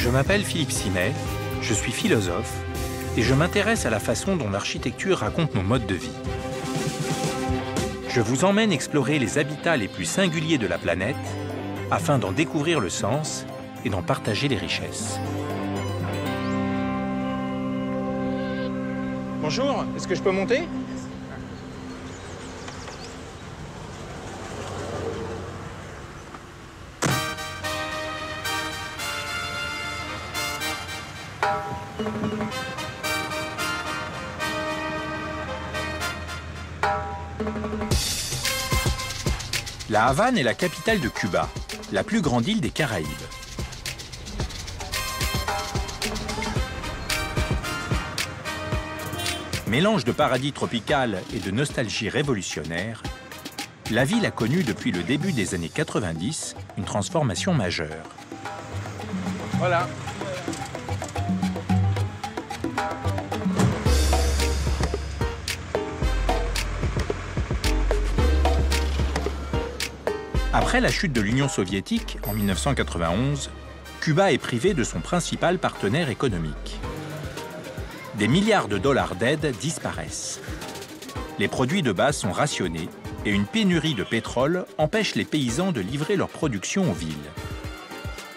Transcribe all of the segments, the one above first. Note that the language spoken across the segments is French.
Je m'appelle Philippe Simet, je suis philosophe et je m'intéresse à la façon dont l'architecture raconte nos modes de vie. Je vous emmène explorer les habitats les plus singuliers de la planète afin d'en découvrir le sens et d'en partager les richesses. Bonjour, est-ce que je peux monter ? La Havane est la capitale de Cuba, la plus grande île des Caraïbes. Mélange de paradis tropical et de nostalgie révolutionnaire, la ville a connu depuis le début des années 90 une transformation majeure. Voilà. Après la chute de l'Union soviétique en 1991, Cuba est privé de son principal partenaire économique. Des milliards de dollars d'aide disparaissent. Les produits de base sont rationnés et une pénurie de pétrole empêche les paysans de livrer leur production aux villes.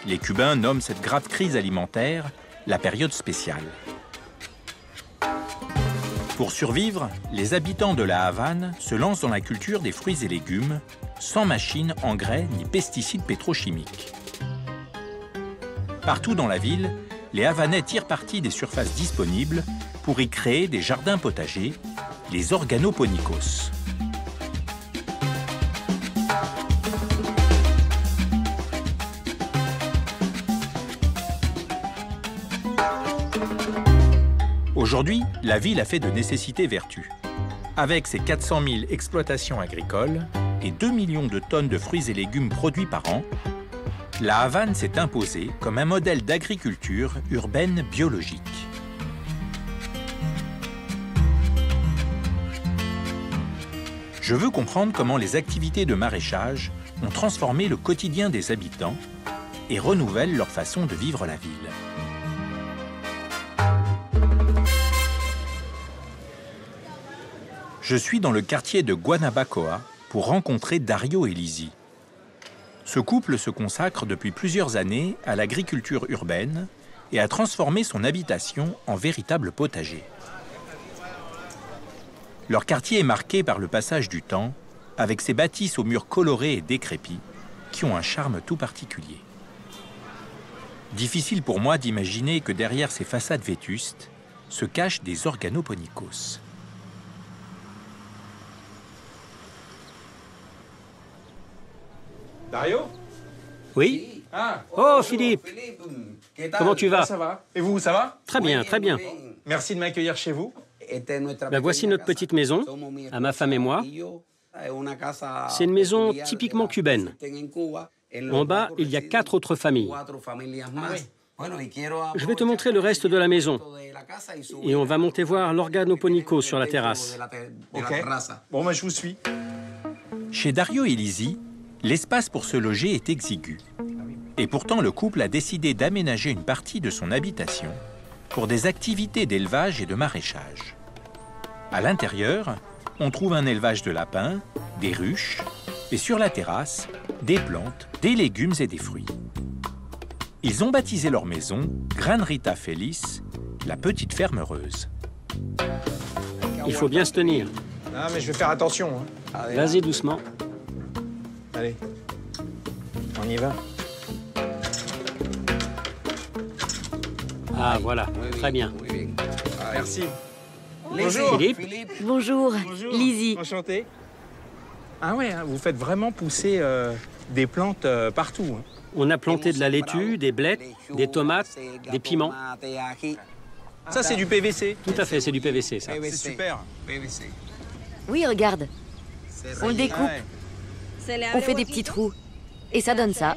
Les Cubains nomment cette grave crise alimentaire la période spéciale. Pour survivre, les habitants de la Havane se lancent dans la culture des fruits et légumes, sans machines, engrais ni pesticides pétrochimiques. Partout dans la ville, les Havanais tirent parti des surfaces disponibles pour y créer des jardins potagers, les organoponicos. Aujourd'hui, la ville a fait de nécessité vertu. Avec ses 400 000 exploitations agricoles et 2 millions de tonnes de fruits et légumes produits par an, la Havane s'est imposée comme un modèle d'agriculture urbaine biologique. Je veux comprendre comment les activités de maraîchage ont transformé le quotidien des habitants et renouvellent leur façon de vivre la ville. Je suis dans le quartier de Guanabacoa pour rencontrer Dario et Lizzie. Ce couple se consacre depuis plusieurs années à l'agriculture urbaine et a transformé son habitation en véritable potager. Leur quartier est marqué par le passage du temps, avec ses bâtisses aux murs colorés et décrépits, qui ont un charme tout particulier. Difficile pour moi d'imaginer que derrière ces façades vétustes se cachent des organoponicos. Dario ? Oui. Ah. Oh, Philippe. Comment tu vas? Ça va. Et vous, ça va? Très bien, très bien. Merci de m'accueillir chez vous. Ben, voici notre petite maison, à ma femme et moi. C'est une maison typiquement cubaine. En bas, il y a 4 autres familles. Je vais te montrer le reste de la maison. Et on va monter voir l'organoponico sur la terrasse. Ok. Bon, moi, je vous suis. Chez Dario et Lizzie, l'espace pour se loger est exigu. Et pourtant, le couple a décidé d'aménager une partie de son habitation pour des activités d'élevage et de maraîchage. À l'intérieur, on trouve un élevage de lapins, des ruches, et sur la terrasse, des plantes, des légumes et des fruits. Ils ont baptisé leur maison Granrita Feliz, la petite ferme heureuse. Il faut bien se tenir. Ah, mais je vais faire attention. Hein. Vas-y doucement. Allez, on y va. Ah, voilà, très bien. Merci. Bonjour. Philippe. Bonjour, Bonjour. Lizzie. Enchanté. Ah ouais, hein, vous faites vraiment pousser des plantes partout. Hein. On a planté de la laitue, des blettes, des tomates, des piments. Ça, c'est du PVC. Tout à fait, c'est du PVC, ça. C'est super. Oui, regarde. On le découpe, On on fait des petits trous. Et ça donne ça.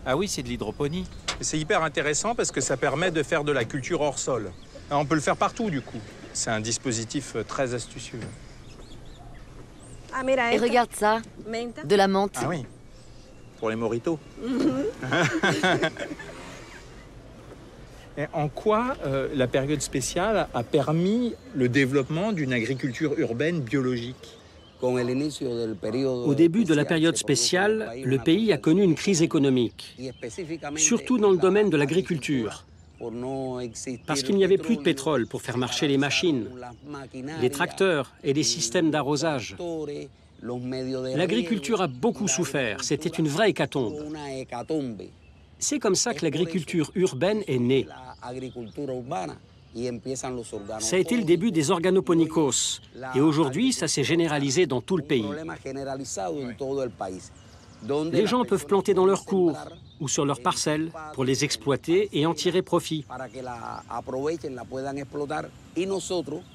Ah oui, c'est de l'hydroponie. C'est hyper intéressant parce que ça permet de faire de la culture hors sol. On peut le faire partout, du coup. C'est un dispositif très astucieux. Et regarde ça, de la menthe. Ah oui, pour les mojitos. Et en quoi la période spéciale a permis le développement d'une agriculture urbaine biologique? Au début de la période spéciale, le pays a connu une crise économique, surtout dans le domaine de l'agriculture, parce qu'il n'y avait plus de pétrole pour faire marcher les machines, les tracteurs et les systèmes d'arrosage. L'agriculture a beaucoup souffert, c'était une vraie hécatombe. C'est comme ça que l'agriculture urbaine est née. Ça a été le début des organoponikos, et aujourd'hui, ça s'est généralisé dans tout le pays. Les gens peuvent planter dans leurs cours ou sur leurs parcelles pour les exploiter et en tirer profit.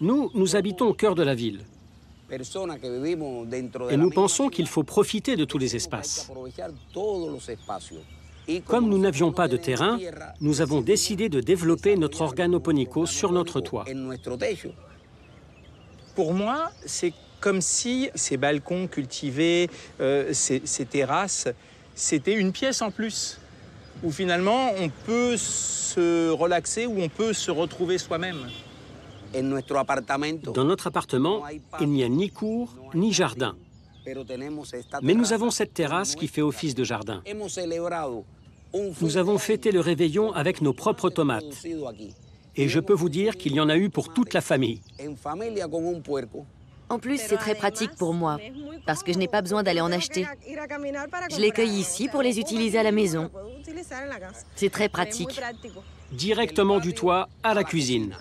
Nous habitons au cœur de la ville. Et nous pensons qu'il faut profiter de tous les espaces. Comme nous n'avions pas de terrain, nous avons décidé de développer notre organoponico sur notre toit. Pour moi, c'est comme si ces balcons cultivés, ces terrasses, c'était une pièce en plus, où finalement on peut se relaxer, où on peut se retrouver soi-même. Dans notre appartement, il n'y a ni cour, ni jardin. Mais nous avons cette terrasse qui fait office de jardin. Nous avons fêté le réveillon avec nos propres tomates. Et je peux vous dire qu'il y en a eu pour toute la famille. En plus, c'est très pratique pour moi, parce que je n'ai pas besoin d'aller en acheter. Je les cueille ici pour les utiliser à la maison. C'est très pratique. Directement du toit à la cuisine.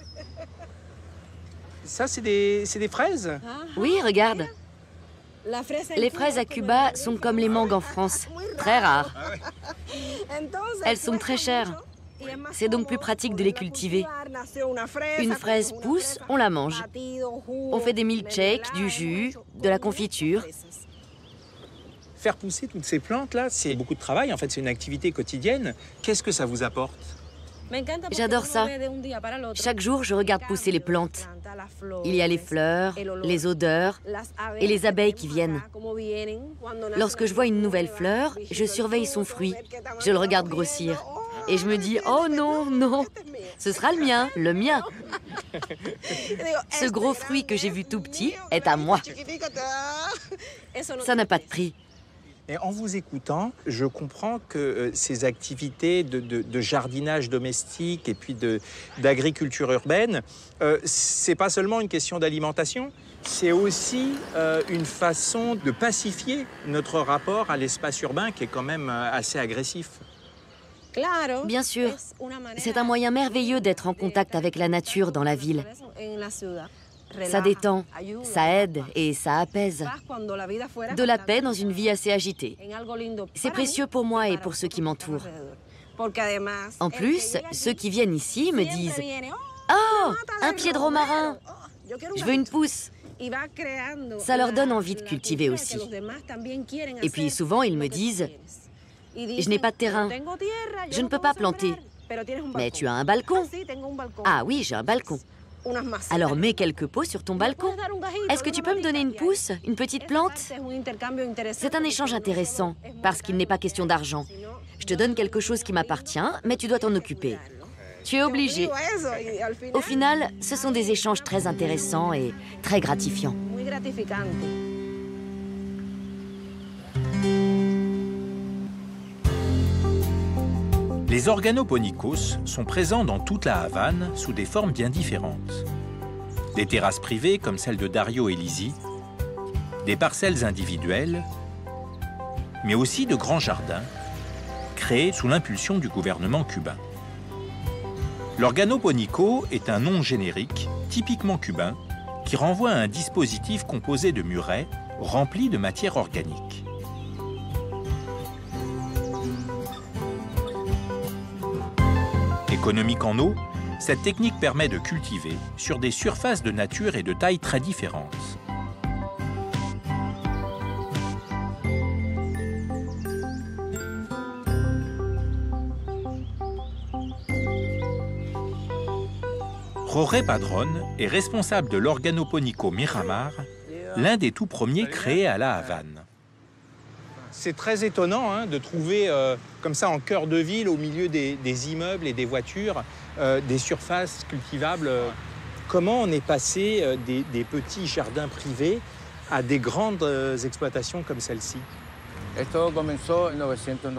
Ça, c'est des fraises? Oui, regarde. Les fraises à Cuba sont comme les mangues en France, très rares. Elles sont très chères. C'est donc plus pratique de les cultiver. Une fraise pousse, on la mange. On fait des milkshakes, du jus, de la confiture. Faire pousser toutes ces plantes-là, c'est beaucoup de travail. En fait, c'est une activité quotidienne. Qu'est-ce que ça vous apporte? J'adore ça. Chaque jour, je regarde pousser les plantes. Il y a les fleurs, les odeurs et les abeilles qui viennent. Lorsque je vois une nouvelle fleur, je surveille son fruit. Je le regarde grossir. Et je me dis, oh non, non, ce sera le mien, le mien. Ce gros fruit que j'ai vu tout petit est à moi. Ça n'a pas de prix. Et en vous écoutant, je comprends que ces activités de jardinage domestique et puis d'agriculture urbaine, c'est pas seulement une question d'alimentation, c'est aussi une façon de pacifier notre rapport à l'espace urbain qui est quand même assez agressif. Bien sûr, c'est un moyen merveilleux d'être en contact avec la nature dans la ville. Ça détend, ça aide et ça apaise. De la paix dans une vie assez agitée. C'est précieux pour moi et pour ceux qui m'entourent. En plus, ceux qui viennent ici me disent « Oh, un pied de romarin! Je veux une pousse !» Ça leur donne envie de cultiver aussi. Et puis souvent, ils me disent « Je n'ai pas de terrain, je ne peux pas planter. Mais tu as un balcon ?»« Ah oui, j'ai un balcon. » Alors mets quelques pots sur ton balcon. Est-ce que tu peux me donner une pousse, une petite plante? C'est un échange intéressant, parce qu'il n'est pas question d'argent. Je te donne quelque chose qui m'appartient, mais tu dois t'en occuper. Tu es obligé. Au final, ce sont des échanges très intéressants et très gratifiants. Les organoponikos sont présents dans toute la Havane sous des formes bien différentes. Des terrasses privées comme celle de Dario et Lizzie, des parcelles individuelles, mais aussi de grands jardins créés sous l'impulsion du gouvernement cubain. L'organoponico est un nom générique, typiquement cubain, qui renvoie à un dispositif composé de murets remplis de matière organique. Économique en eau, cette technique permet de cultiver sur des surfaces de nature et de tailles très différentes. Jorge Padron est responsable de l'organoponico Miramar, l'un des tout premiers créés à la Havane. C'est très étonnant hein, de trouver comme ça en cœur de ville, au milieu des immeubles et des voitures, des surfaces cultivables. Comment on est passé des petits jardins privés à des grandes exploitations comme celle-ci?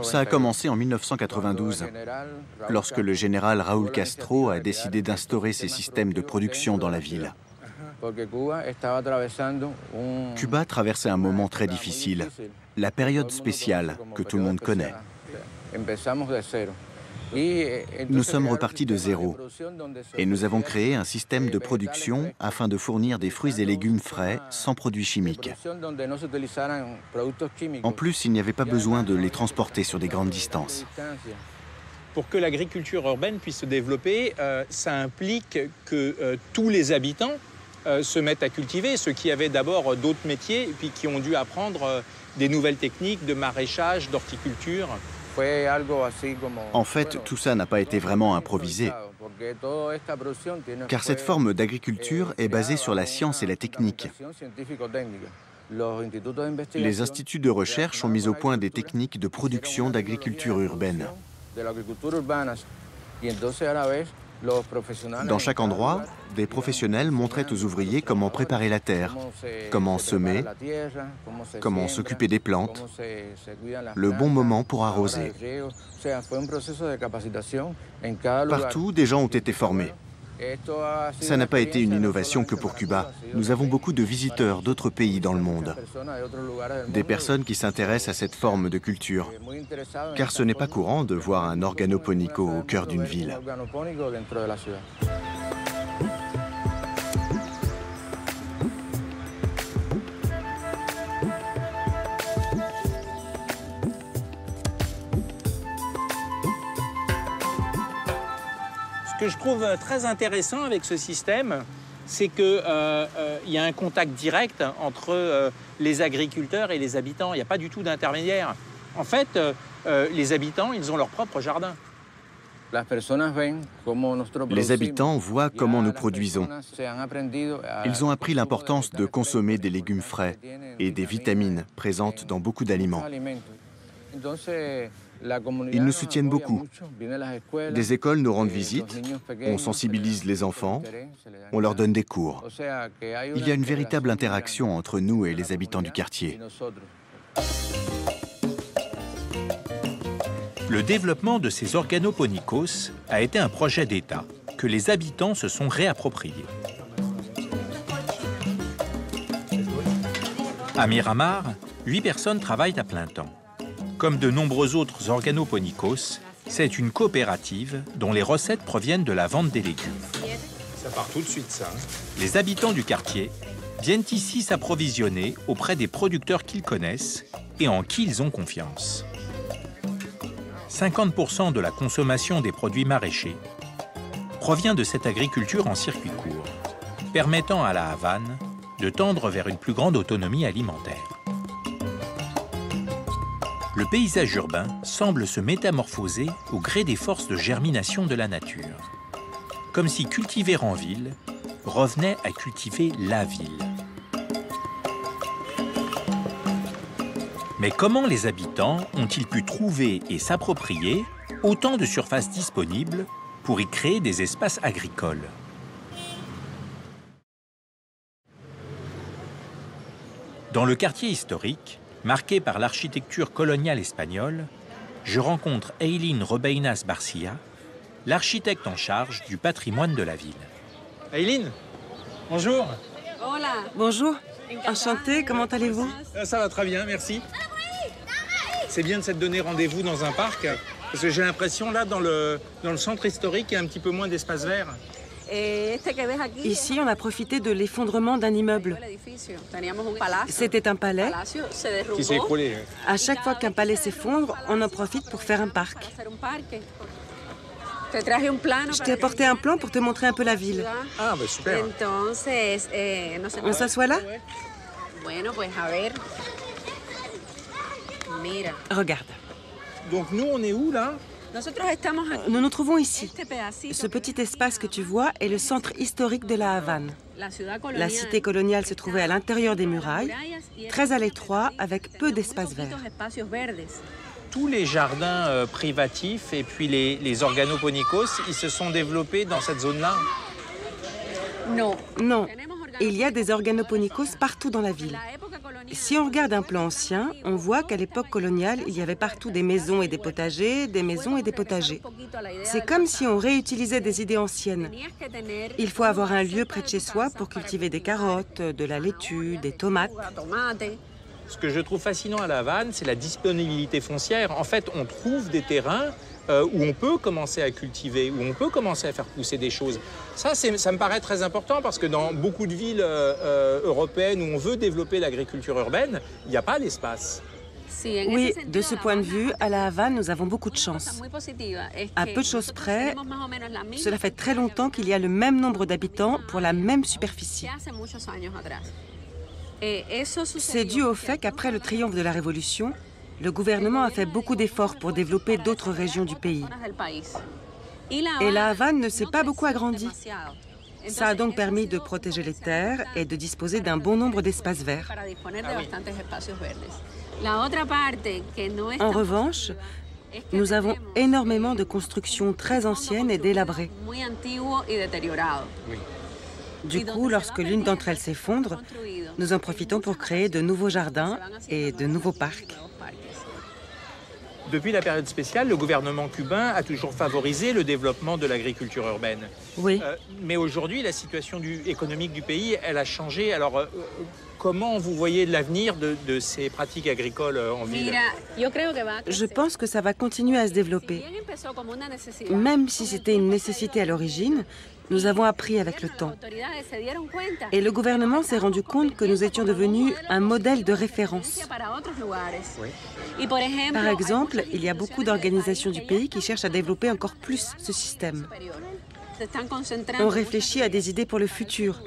Ça a commencé en 1992, lorsque le général Raúl Castro a décidé d'instaurer ces systèmes de production dans la ville. Cuba traversait un moment très difficile, la période spéciale que tout le monde connaît. Nous sommes repartis de zéro et nous avons créé un système de production afin de fournir des fruits et légumes frais sans produits chimiques. En plus, il n'y avait pas besoin de les transporter sur des grandes distances. Pour que l'agriculture urbaine puisse se développer, ça implique que tous les habitants se mettent à cultiver, ceux qui avaient d'abord d'autres métiers et puis qui ont dû apprendre des nouvelles techniques de maraîchage, d'horticulture. En fait, tout ça n'a pas été vraiment improvisé, car cette forme d'agriculture est basée sur la science et la technique. Les instituts de recherche ont mis au point des techniques de production d'agriculture urbaine. Dans chaque endroit, des professionnels montraient aux ouvriers comment préparer la terre, comment semer, comment s'occuper des plantes, le bon moment pour arroser. Partout, des gens ont été formés. Ça n'a pas été une innovation que pour Cuba. Nous avons beaucoup de visiteurs d'autres pays dans le monde. Des personnes qui s'intéressent à cette forme de culture. Car ce n'est pas courant de voir un organoponico au cœur d'une ville. Ce que je trouve très intéressant avec ce système, c'est qu'il y a un contact direct entre les agriculteurs et les habitants. Il n'y a pas du tout d'intermédiaire. En fait, les habitants, ils ont leur propre jardin. Les habitants voient comment nous produisons. Ils ont appris l'importance de consommer des légumes frais et des vitamines présentes dans beaucoup d'aliments. Ils nous soutiennent beaucoup. Des écoles nous rendent visite, on sensibilise les enfants, on leur donne des cours. Il y a une véritable interaction entre nous et les habitants du quartier. Le développement de ces organoponicos a été un projet d'État que les habitants se sont réappropriés. À Miramar, 8 personnes travaillent à plein temps. Comme de nombreux autres organoponicos, c'est une coopérative dont les recettes proviennent de la vente des légumes. Ça part tout de suite, ça. Les habitants du quartier viennent ici s'approvisionner auprès des producteurs qu'ils connaissent et en qui ils ont confiance. 50% de la consommation des produits maraîchers provient de cette agriculture en circuit court, permettant à la Havane de tendre vers une plus grande autonomie alimentaire. Le paysage urbain semble se métamorphoser au gré des forces de germination de la nature, comme si cultiver en ville revenait à cultiver la ville. Mais comment les habitants ont-ils pu trouver et s'approprier autant de surfaces disponibles pour y créer des espaces agricoles? Dans le quartier historique, marqué par l'architecture coloniale espagnole, je rencontre Eileen Robeinas Barcia, l'architecte en charge du patrimoine de la ville. Eileen, bonjour. Bonjour, enchantée, comment allez-vous? Ça va très bien, merci. C'est bien de s'être donné rendez-vous dans un parc, parce que j'ai l'impression, là, dans le centre historique, il y a un petit peu moins d'espace vert. Ici, on a profité de l'effondrement d'un immeuble. C'était un palais. Qui s'est écroulé. À chaque fois qu'un palais s'effondre, on en profite pour faire un parc. Je t'ai apporté un plan pour te montrer un peu la ville. Ah, bah super. On s'assoit là? Regarde. Donc nous, on est où, là? Nous nous trouvons ici. Ce petit espace que tu vois est le centre historique de la Havane. La cité coloniale se trouvait à l'intérieur des murailles, très à l'étroit, avec peu d'espace vert. Tous les jardins privatifs et puis les organoponicos, ils se sont développés dans cette zone-là? Non, il y a des organoponicos partout dans la ville. Si on regarde un plan ancien, on voit qu'à l'époque coloniale, il y avait partout des maisons et des potagers, des maisons et des potagers. C'est comme si on réutilisait des idées anciennes. Il faut avoir un lieu près de chez soi pour cultiver des carottes, de la laitue, des tomates. Ce que je trouve fascinant à La Havane, c'est la disponibilité foncière. En fait, on trouve des terrains où on peut commencer à cultiver, où on peut commencer à faire pousser des choses. Ça me paraît très important parce que dans beaucoup de villes européennes où on veut développer l'agriculture urbaine, il n'y a pas l'espace. Oui, de ce point de vue, à La Havane, nous avons beaucoup de chance. À peu de choses près, cela fait très longtemps qu'il y a le même nombre d'habitants pour la même superficie. C'est dû au fait qu'après le triomphe de la Révolution, le gouvernement a fait beaucoup d'efforts pour développer d'autres régions du pays. Et La Havane ne s'est pas beaucoup agrandie. Ça a donc permis de protéger les terres et de disposer d'un bon nombre d'espaces verts. En revanche, nous avons énormément de constructions très anciennes et délabrées. Du coup, lorsque l'une d'entre elles s'effondre, nous en profitons pour créer de nouveaux jardins et de nouveaux parcs. Depuis la période spéciale, le gouvernement cubain a toujours favorisé le développement de l'agriculture urbaine. Oui. Mais aujourd'hui, la situation économique du pays, elle a changé. Alors, comment vous voyez l'avenir de ces pratiques agricoles en ville? Je pense que ça va continuer à se développer. Même si c'était une nécessité à l'origine, nous avons appris avec le temps. Et le gouvernement s'est rendu compte que nous étions devenus un modèle de référence. Par exemple, il y a beaucoup d'organisations du pays qui cherchent à développer encore plus ce système. On réfléchit à des idées pour le futur.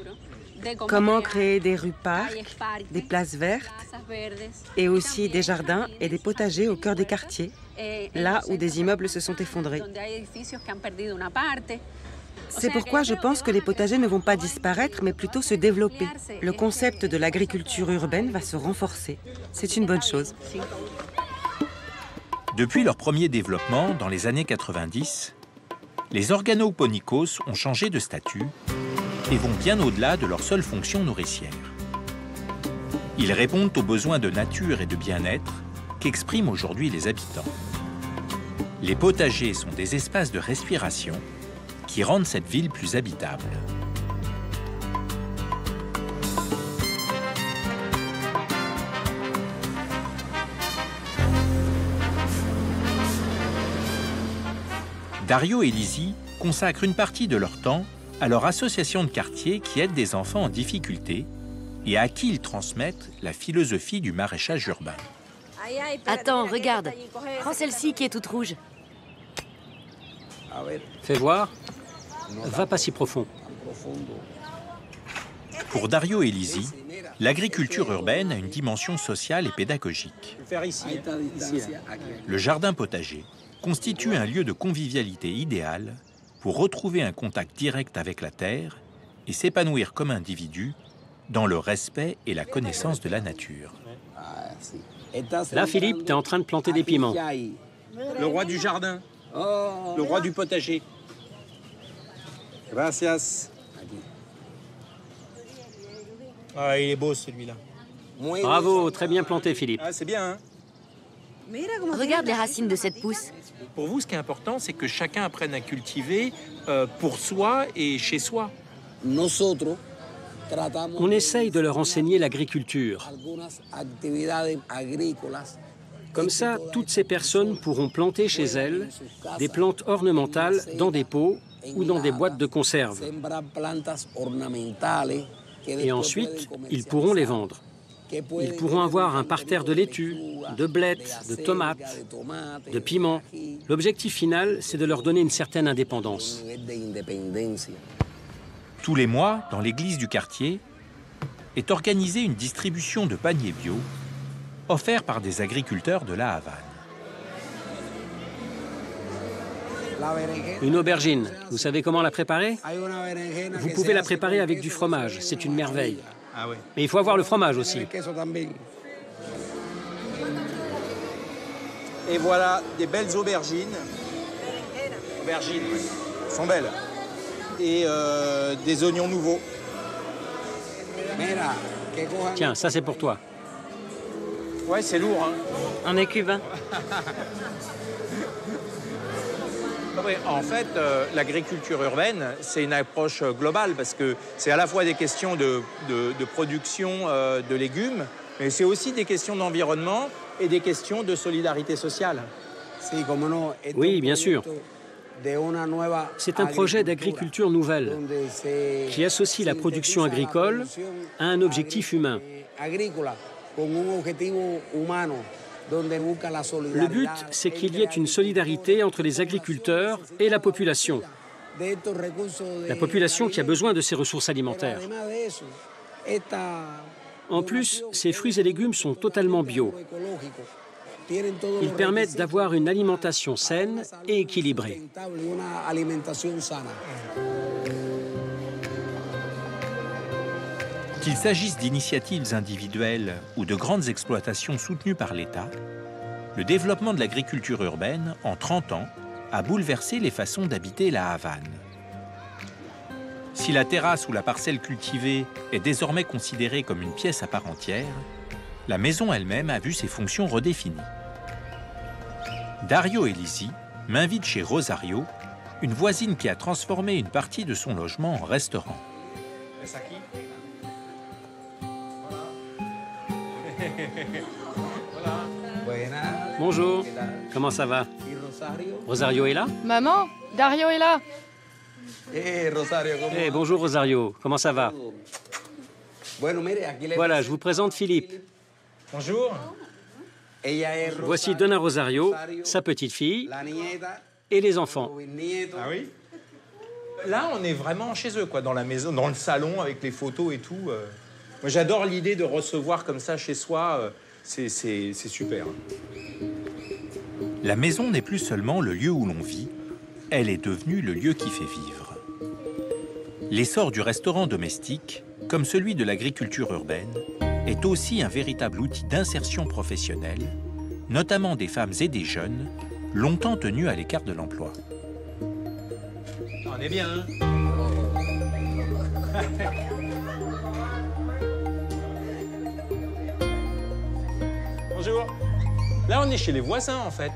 Comment créer des rues-parcs, des places vertes, et aussi des jardins et des potagers au cœur des quartiers, là où des immeubles se sont effondrés. C'est pourquoi je pense que les potagers ne vont pas disparaître, mais plutôt se développer. Le concept de l'agriculture urbaine va se renforcer. C'est une bonne chose. Depuis leur premier développement, dans les années 90, les organoponicos ont changé de statut et vont bien au-delà de leur seule fonction nourricière. Ils répondent aux besoins de nature et de bien-être qu'expriment aujourd'hui les habitants. Les potagers sont des espaces de respiration qui rendent cette ville plus habitable. Dario et Lizzie consacrent une partie de leur temps à leur association de quartier qui aide des enfants en difficulté et à qui ils transmettent la philosophie du maraîchage urbain. Attends, regarde. Prends celle-ci qui est toute rouge. Fais voir. Va pas si profond. Pour Dario et Lizzie, l'agriculture urbaine a une dimension sociale et pédagogique. Le jardin potager constitue un lieu de convivialité idéal pour retrouver un contact direct avec la terre et s'épanouir comme individu dans le respect et la connaissance de la nature. Là, Philippe, tu es en train de planter des piments. Le roi du jardin, le roi du potager. Gracias. Ah, il est beau celui-là. Bravo, très bien planté, Philippe. Ah, c'est bien, hein? Regarde les racines de cette pousse. Pour vous, ce qui est important, c'est que chacun apprenne à cultiver pour soi et chez soi. On essaye de leur enseigner l'agriculture. Comme ça, toutes ces personnes pourront planter chez elles des plantes ornementales dans des pots ou dans des boîtes de conserve. Et ensuite, ils pourront les vendre. Ils pourront avoir un parterre de laitue, de blettes, de tomates, de piments. L'objectif final, c'est de leur donner une certaine indépendance. Tous les mois, dans l'église du quartier, est organisée une distribution de paniers bio offerts par des agriculteurs de La Havane. Une aubergine, vous savez comment la préparer? Vous pouvez la préparer avec du fromage, c'est une merveille. Ah oui. Mais il faut avoir le fromage aussi. Et voilà des belles aubergines. Aubergines, oui. Elles sont belles. Et des oignons nouveaux. Tiens, ça c'est pour toi. Ouais, c'est lourd, hein. On est cubain. Oui, en fait, l'agriculture urbaine, c'est une approche globale parce que c'est à la fois des questions de production de légumes, mais c'est aussi des questions d'environnement et des questions de solidarité sociale. Oui, bien sûr. C'est un projet d'agriculture nouvelle qui associe la production agricole à un objectif humain. Le but, c'est qu'il y ait une solidarité entre les agriculteurs et la population. La population qui a besoin de ces ressources alimentaires. En plus, ces fruits et légumes sont totalement bio. Ils permettent d'avoir une alimentation saine et équilibrée. Qu'il s'agisse d'initiatives individuelles ou de grandes exploitations soutenues par l'État, le développement de l'agriculture urbaine, en 30 ans, a bouleversé les façons d'habiter la Havane. Si la terrasse ou la parcelle cultivée est désormais considérée comme une pièce à part entière, la maison elle-même a vu ses fonctions redéfinies. Dario Elisi m'invite chez Rosario, une voisine qui a transformé une partie de son logement en restaurant. Bonjour, comment ça va? Rosario est là? Maman, Dario est là. Eh, bonjour Rosario, comment ça va? Voilà, je vous présente Philippe. Bonjour. Voici Donna Rosario, sa petite fille et les enfants. Ah oui? Là, on est vraiment chez eux, quoi, dans la maison, dans le salon, avec les photos et tout. Moi, j'adore l'idée de recevoir comme ça chez soi. C'est super. La maison n'est plus seulement le lieu où l'on vit, elle est devenue le lieu qui fait vivre. L'essor du restaurant domestique, comme celui de l'agriculture urbaine, est aussi un véritable outil d'insertion professionnelle, notamment des femmes et des jeunes, longtemps tenus à l'écart de l'emploi. On est bien, hein? Bonjour. Là, on est chez les voisins, en fait.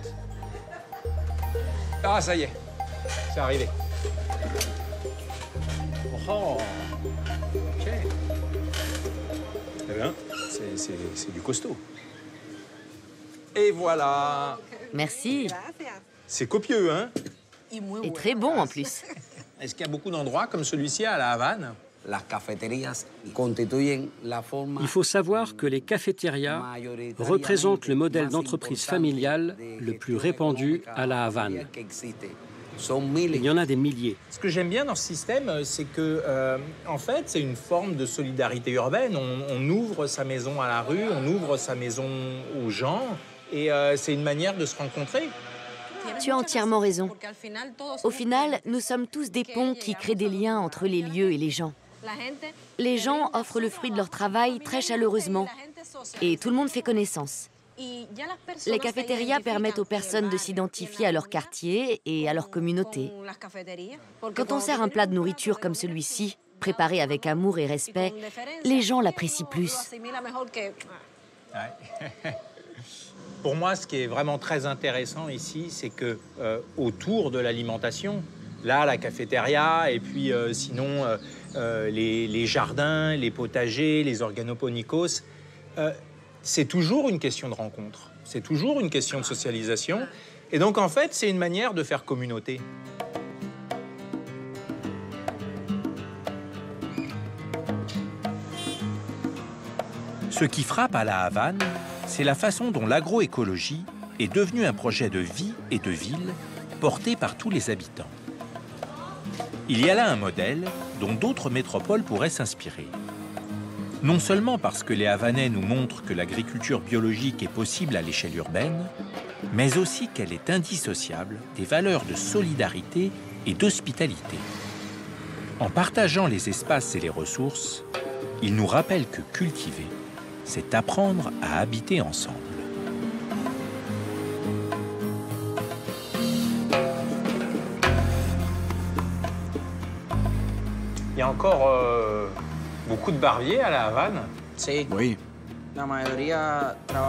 Ah, ça y est. C'est arrivé. Oh. OK. Eh bien, c'est du costaud. Et voilà. Merci. C'est copieux, hein? Et très bon en plus. Est-ce qu'il y a beaucoup d'endroits comme celui-ci à La Havane? Il faut savoir que les cafétérias représentent le modèle d'entreprise familiale le plus répandu à La Havane. Il y en a des milliers. Ce que j'aime bien dans ce système, c'est que, en fait, c'est une forme de solidarité urbaine. On ouvre sa maison à la rue, on ouvre sa maison aux gens, et c'est une manière de se rencontrer. Tu as entièrement raison. Au final, nous sommes tous des ponts qui créent des liens entre les lieux et les gens. Les gens offrent le fruit de leur travail très chaleureusement et tout le monde fait connaissance. Les cafétérias permettent aux personnes de s'identifier à leur quartier et à leur communauté. Quand on sert un plat de nourriture comme celui-ci, préparé avec amour et respect, les gens l'apprécient plus. Ouais. Pour moi, ce qui est vraiment très intéressant ici, c'est que autour de l'alimentation, là, la cafétéria, et puis sinon les jardins, les potagers, les organoponicos, c'est toujours une question de rencontre. C'est toujours une question de socialisation. Et donc, en fait, c'est une manière de faire communauté. Ce qui frappe à la Havane, c'est la façon dont l'agroécologie est devenue un projet de vie et de ville porté par tous les habitants. Il y a là un modèle dont d'autres métropoles pourraient s'inspirer. Non seulement parce que les Havanais nous montrent que l'agriculture biologique est possible à l'échelle urbaine, mais aussi qu'elle est indissociable des valeurs de solidarité et d'hospitalité. En partageant les espaces et les ressources, il nous rappelle que cultiver, c'est apprendre à habiter ensemble. Il y a encore beaucoup de barbiers à la Havane. Oui.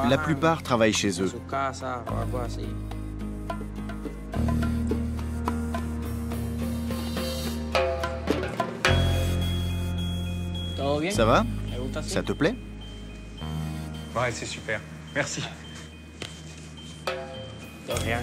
La plupart travaillent chez eux. Ça va? Ça te plaît? Ouais, c'est super. Merci. De rien.